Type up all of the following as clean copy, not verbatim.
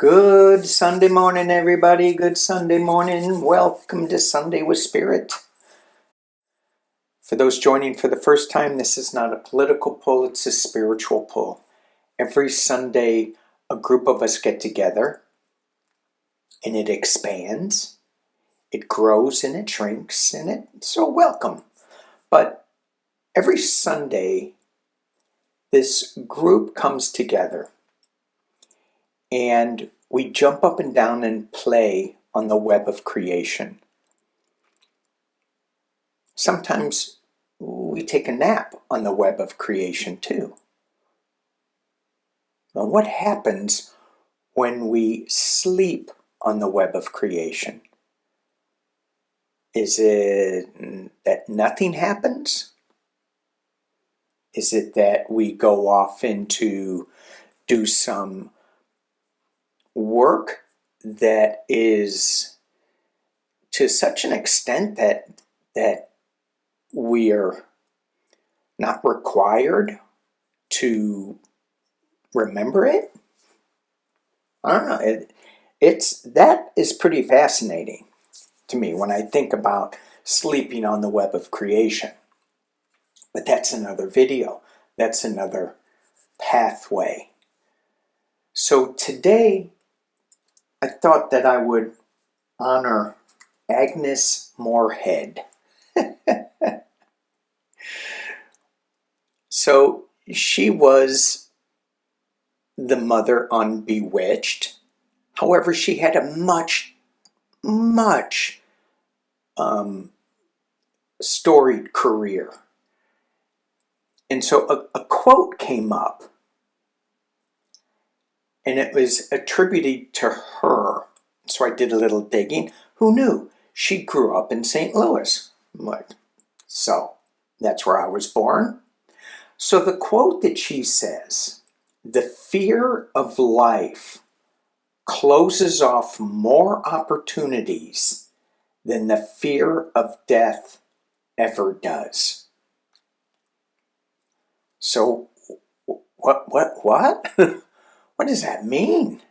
Good Sunday morning, everybody. Good Sunday morning. Welcome to Sunday with Spirit. For those joining for the first time, this is not a political pull, it's a spiritual pull. Every Sunday, a group of us get together and it expands, it grows and it shrinks, so welcome. But every Sunday, this group comes together and we jump up and down and play on the web of creation. Sometimes we take a nap on the web of creation too. Now, what happens when we sleep on the web of creation? Is it that nothing happens? Is it that we go off into do some work that is to such an extent that we are not required to remember it? I don't know. That is pretty fascinating to me when I think about sleeping on the web of creation. But that's another video. That's another pathway. So today, I thought that I would honor Agnes Moorehead. So she was the mother on Bewitched. However, she had a much storied career. And so a quote came up, and it was attributed to her. So I did a little digging. Who knew? She grew up in St. Louis. So that's where I was born. So the quote that she says, "The fear of life closes off more opportunities than the fear of death ever does." So what? What does that mean?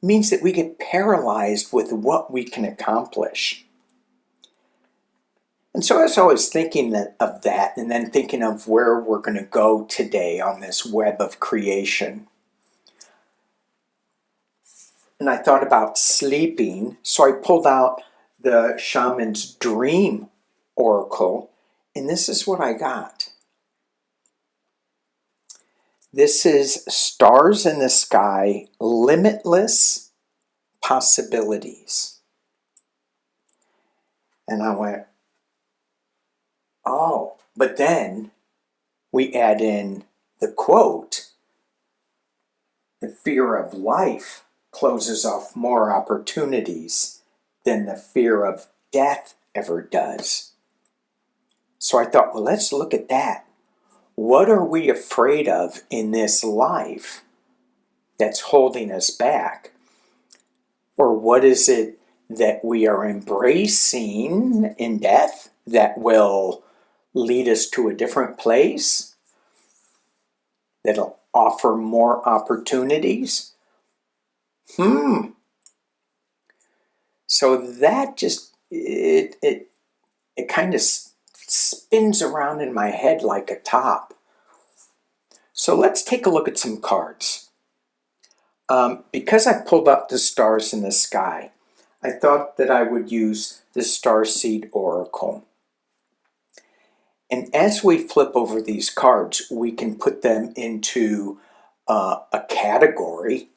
It means that we get paralyzed with what we can accomplish. And so I was always thinking of that, and then thinking of where we're going to go today on this web of creation. And I thought about sleeping, so I pulled out the Shaman's Dream Oracle, and this is what I got. This is Stars in the Sky, Limitless Possibilities. And I went, oh, but then we add in the quote, "The fear of life closes off more opportunities than the fear of death ever does." So I thought, well, let's look at that. What are we afraid of in this life that's holding us back? Or what is it that we are embracing in death that will lead us to a different place, that'll offer more opportunities? So that just, it kind of spins around in my head like a top. So let's take a look at some cards. Because I pulled up the Stars in the Sky, I thought that I would use the Starseed Oracle. And as we flip over these cards, we can put them into a category.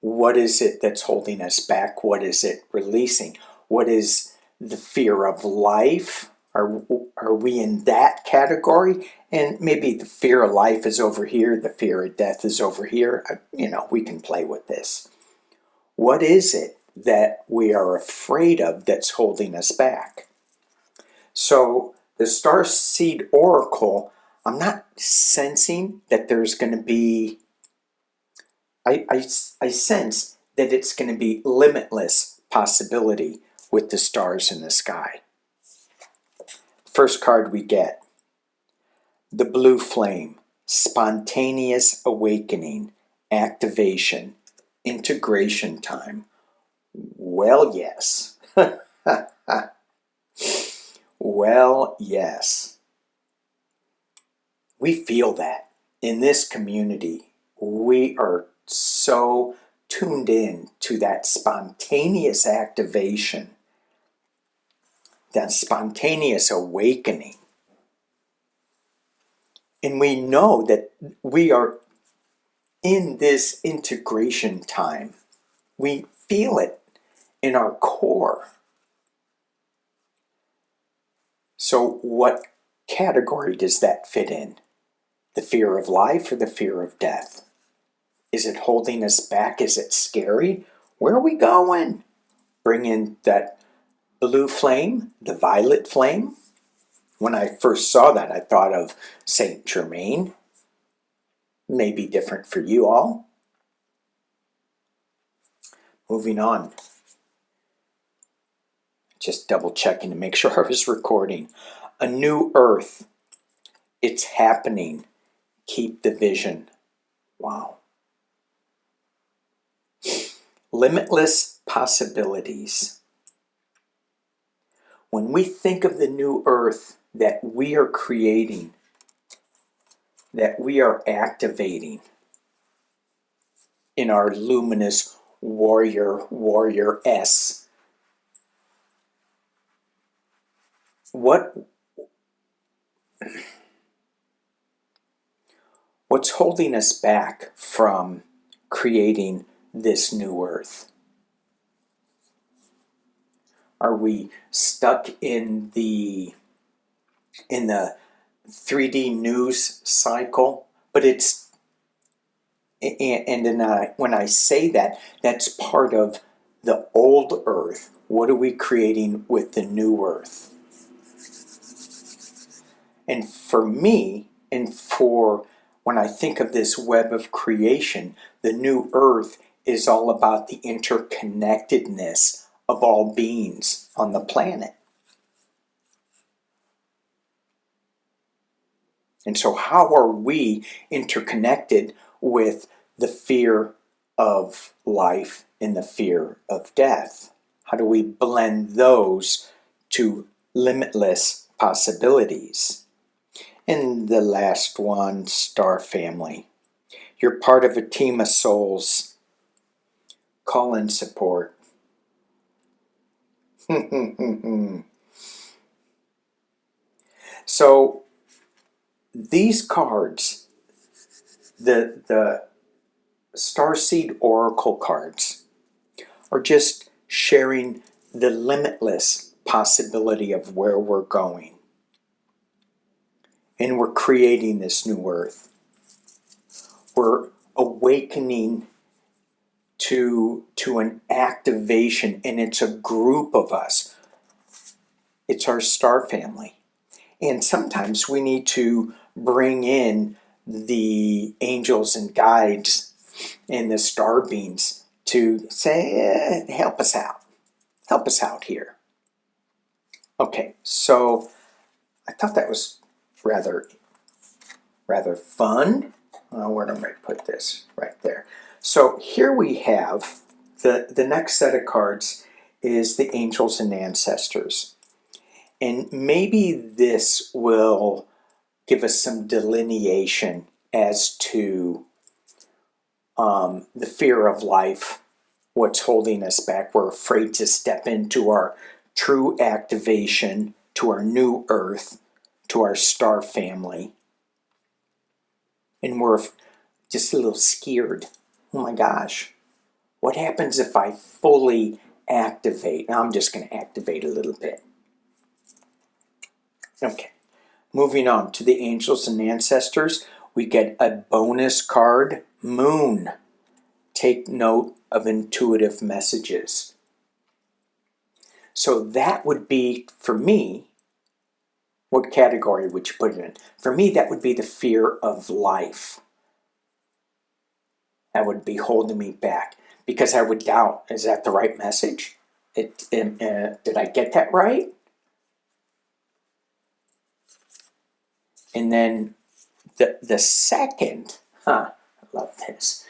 What is it that's holding us back? What is it releasing? What is the fear of life? Are we in that category? And maybe the fear of life is over here, the fear of death is over here. We can play with this. What is it that we are afraid of that's holding us back? So the Starseed Oracle, I'm not sensing that there's going to be, I sense that it's going to be limitless possibility with the stars in the sky. First card we get, the Blue Flame, Spontaneous Awakening, Activation, integration time. Well, yes. Well, yes. We feel that in this community. We are so tuned in to that spontaneous activation, that spontaneous awakening. And we know that we are in this integration time. We feel it in our core. So what category does that fit in? The fear of life or the fear of death? Is it holding us back? Is it scary? Where are we going? Bring in that blue flame, the violet flame. When I first saw that, I thought of Saint Germain. Maybe different for you all. Moving on. Just double checking to make sure I was recording. A new earth. It's happening. Keep the vision. Wow. Limitless possibilities. When we think of the new earth that we are creating, that we are activating in our luminous warrior-S, what's holding us back from creating this new earth? Are we stuck in the 3D news cycle? But it's, when I say that, that's part of the old earth. What are we creating with the new earth? And for me, and for when I think of this web of creation, the new earth is all about the interconnectedness of all beings on the planet. And so how are we interconnected with the fear of life and the fear of death? How do we blend those to limitless possibilities? And the last one, star family. You're part of a team of souls. Call in support. So these cards, the Starseed Oracle cards, are just sharing the limitless possibility of where we're going. And we're creating this new earth. We're awakening to an activation, and it's a group of us. It's our star family. And sometimes we need to bring in the angels and guides and the star beings to say, help us out. Help us out here. Okay, so I thought that was rather fun. Where am I put this? Right there. So here we have the next set of cards is the angels and ancestors. And maybe this will give us some delineation as to the fear of life, what's holding us back. We're afraid to step into our true activation, to our new earth, to our star family. And we're just a little scared. Oh my gosh, what happens if I fully activate? Now I'm just going to activate a little bit. Okay, moving on to the angels and ancestors, we get a bonus card, Moon. Take note of intuitive messages. So that would be, for me, what category would you put it in? For me, that would be the fear of life. That would be holding me back because I would doubt, is that the right message? Did I get that right? And then the second, I love this.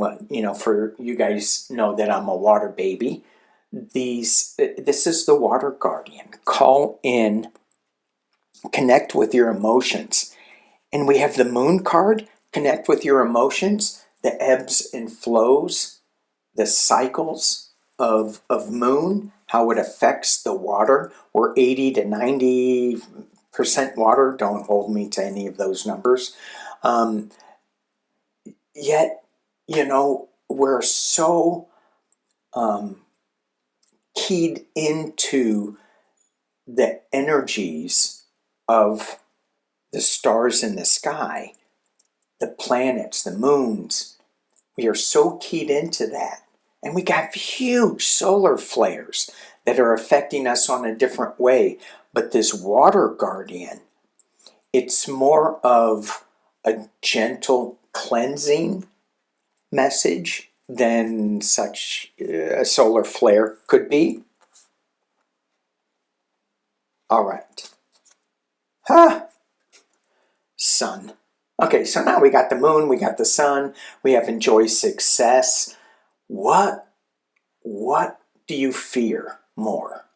well, for you guys know that I'm a water baby. This is the water guardian. Call in, connect with your emotions. And we have the moon card, connect with your emotions, the ebbs and flows, the cycles of moon, how it affects the water. We're 80 to 90% water. Don't hold me to any of those numbers. Yet, we're so keyed into the energies of the stars in the sky, the planets, the moons. We are so keyed into that. And we got huge solar flares that are affecting us on a different way. But this water guardian, it's more of a gentle cleansing message than such a solar flare could be. All right. Sun. Okay, so now we got the moon, we got the sun, we have enjoy success. What do you fear more?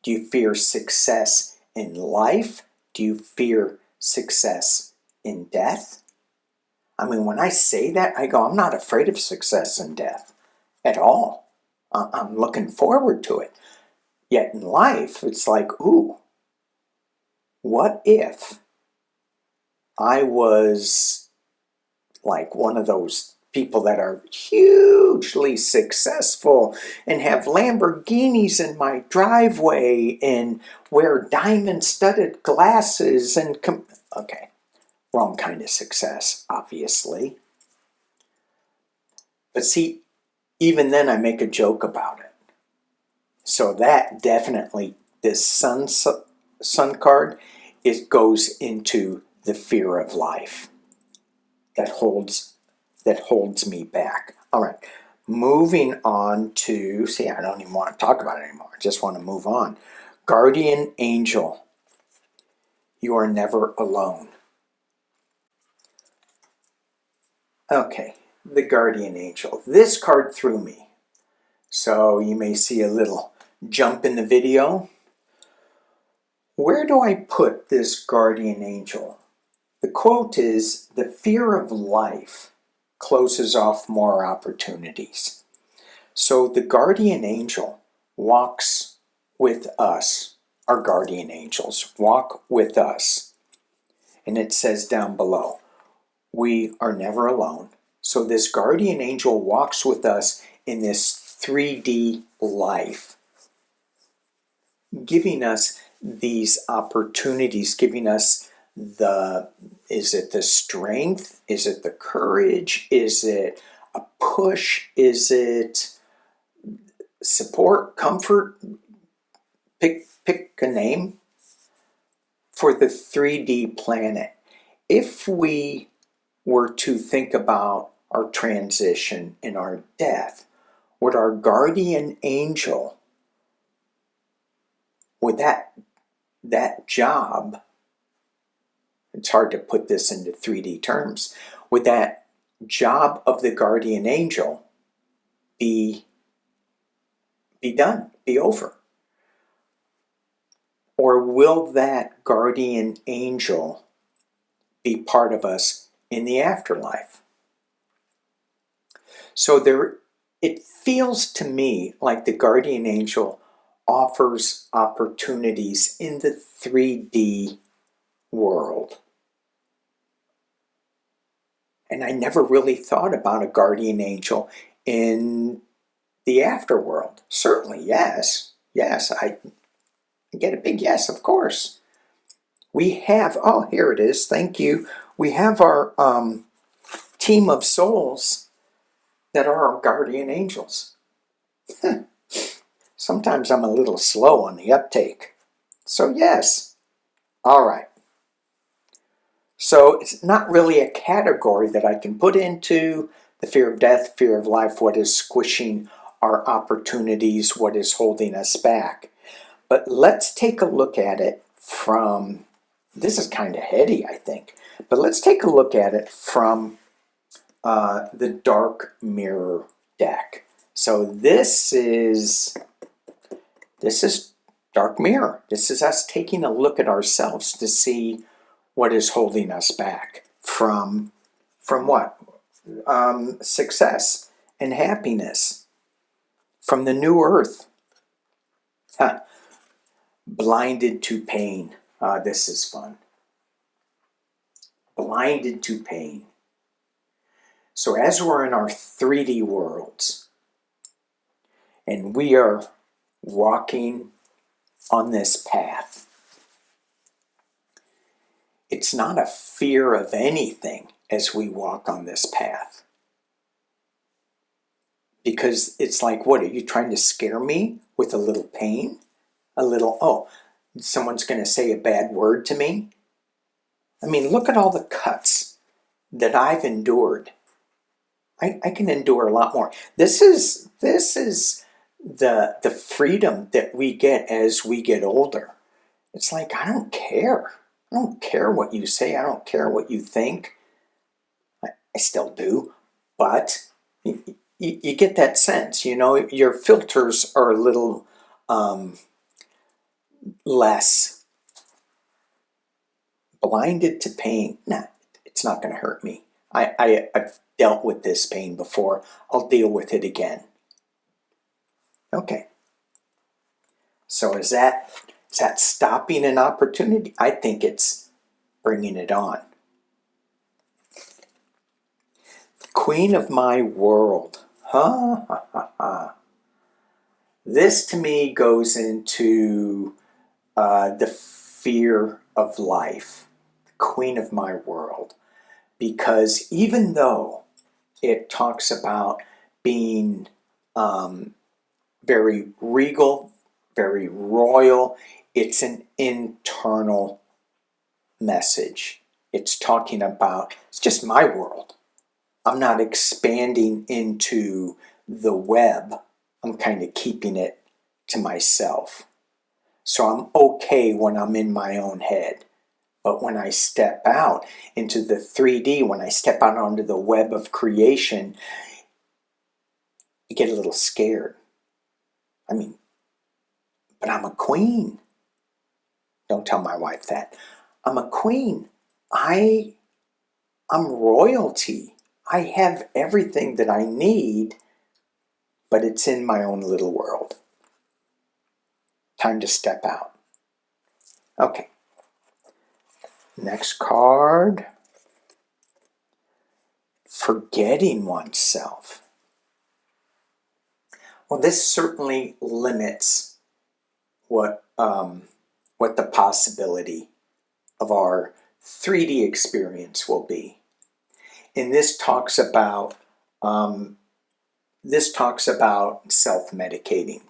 Do you fear success in life? Do you fear success in death? I mean, when I say that, I go, I'm not afraid of success and death at all. I'm looking forward to it. Yet in life, it's like, ooh, what if I was like one of those people that are hugely successful and have Lamborghinis in my driveway and wear diamond-studded glasses and okay, wrong kind of success, obviously. But see, even then I make a joke about it. So that definitely, this sun card, it goes into the fear of life that holds me back. All right, moving on to, see, I don't even want to talk about it anymore. I just want to move on. Guardian angel, you are never alone. Okay, the guardian angel. This card threw me. So you may see a little jump in the video. Where do I put this guardian angel? The quote is, "The fear of life closes off more opportunities." So the guardian angel walks with us. Our guardian angels walk with us. And it says down below, we are never alone. So this guardian angel walks with us in this 3D life, giving us these opportunities, giving us is it the strength? Is it the courage? Is it a push? Is it support, comfort? Pick a name for the 3D planet. If we were to think about our transition and our death, would our guardian angel, would that job, it's hard to put this into 3D terms, would that job of the guardian angel be done, be over? Or will that guardian angel be part of us in the afterlife? So it feels to me like the guardian angel offers opportunities in the 3D world. And I never really thought about a guardian angel in the afterworld. Certainly, yes. Yes, I get a big yes, of course. We have, oh, here it is, thank you. We have our team of souls that are our guardian angels. Sometimes I'm a little slow on the uptake. So yes, all right. So it's not really a category that I can put into the fear of death, fear of life, what is squishing our opportunities, what is holding us back. But let's take a look at it from, this is kind of heady, I think, but let's take a look at it from the dark mirror deck. So this is dark mirror. This is us taking a look at ourselves to see what is holding us back from what? Success and happiness, from the new earth. Huh. Blinded to pain. This is fun. Blinded to pain. So as we're in our 3D worlds and we are walking on this path, it's not a fear of anything as we walk on this path. Because it's like, what, are you trying to scare me with a little pain? A little, oh, someone's going to say a bad word to me? I mean, look at all the cuts that I've endured. I can endure a lot more. This is the freedom that we get as we get older. It's like, I don't care. I don't care what you say. I don't care what you think. I still do. But you get that sense, you know, your filters are a little less. Blinded to pain. Nah, it's not going to hurt me. I've dealt with this pain before. I'll deal with it again. Okay. So is that stopping an opportunity? I think it's bringing it on. Queen of my world. Ha ha ha ha. This to me goes into the fear of life. Queen of my world. Because even though it talks about being very regal, very royal, it's an internal message. It's talking about, it's just my world. I'm not expanding into the web. I'm kind of keeping it to myself. So I'm okay when I'm in my own head. But when I step out into the 3D, when I step out onto the web of creation, you get a little scared. I mean, but I'm a queen. Don't tell my wife that. I'm a queen. I'm royalty. I have everything that I need, but it's in my own little world. Time to step out. Okay. Next card. Forgetting oneself. Well, this certainly limits what the possibility of our 3D experience will be. And this talks about self-medicating.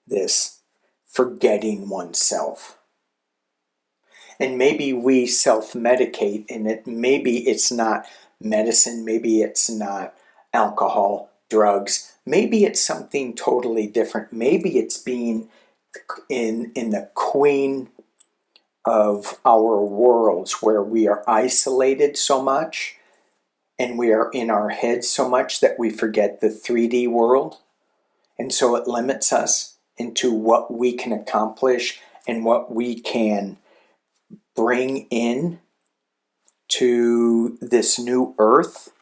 This forgetting oneself. And maybe we self-medicate, and maybe it's not medicine, maybe it's not alcohol, drugs, maybe it's something totally different. Maybe it's being in the queen of our worlds where we are isolated so much and we are in our heads so much that we forget the 3D world. And so it limits us into what we can accomplish and what we can bring in to this new earth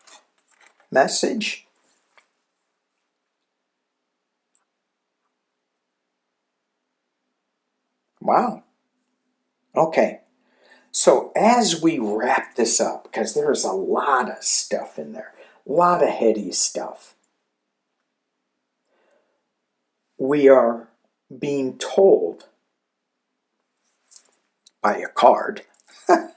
message. Wow. Okay. So as we wrap this up, because there's a lot of stuff in there, a lot of heady stuff, we are being told by a card, and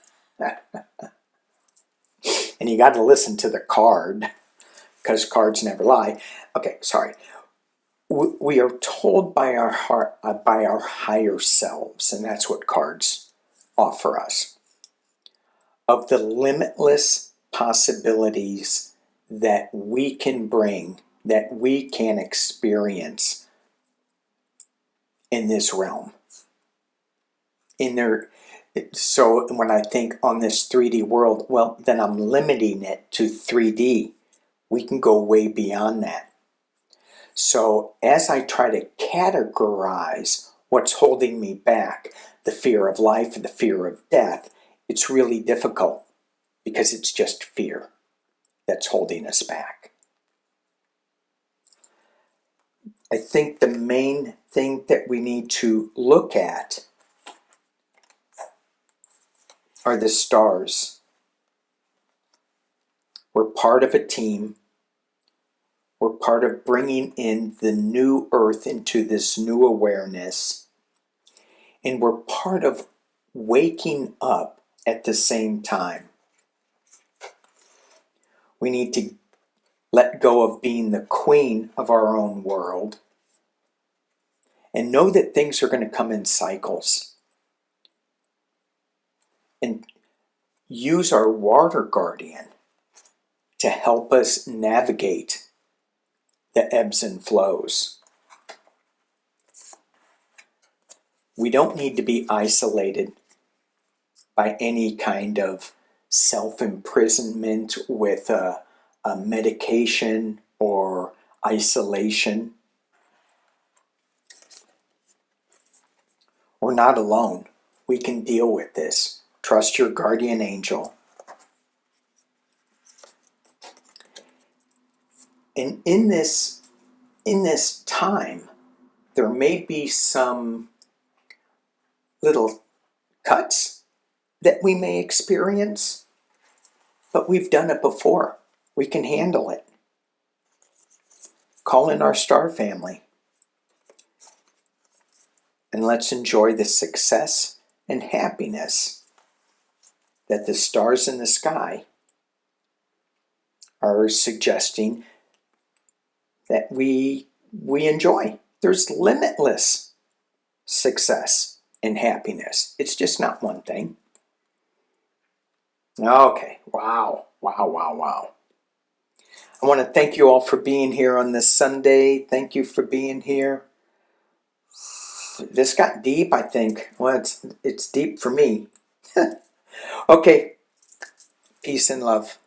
you got to listen to the card because cards never lie. Okay, sorry. We are told by our heart, by our higher selves, and that's what cards offer us, of the limitless possibilities that we can bring, that we can experience in this realm. So when I think on this 3D world, well, then I'm limiting it to 3D. We can go way beyond that. So as I try to categorize what's holding me back, the fear of life and the fear of death, it's really difficult because it's just fear that's holding us back. I think the main thing that we need to look at are the stars. We're part of a team. We're part of bringing in the new earth into this new awareness. And we're part of waking up at the same time. We need to let go of being the queen of our own world and know that things are going to come in cycles. And use our water guardian to help us navigate the ebbs and flows. We don't need to be isolated by any kind of self-imprisonment with a medication or isolation. We're not alone. We can deal with this. Trust your guardian angel. And in this time, there may be some little cuts that we may experience, but we've done it before. We can handle it. Call in our star family. And let's enjoy the success and happiness that the stars in the sky are suggesting that we enjoy. There's limitless success and happiness. It's just not one thing. Okay, wow. I want to thank you all for being here on this Sunday. Thank you for being here. This got deep, I think. Well, it's deep for me. Okay, peace and love.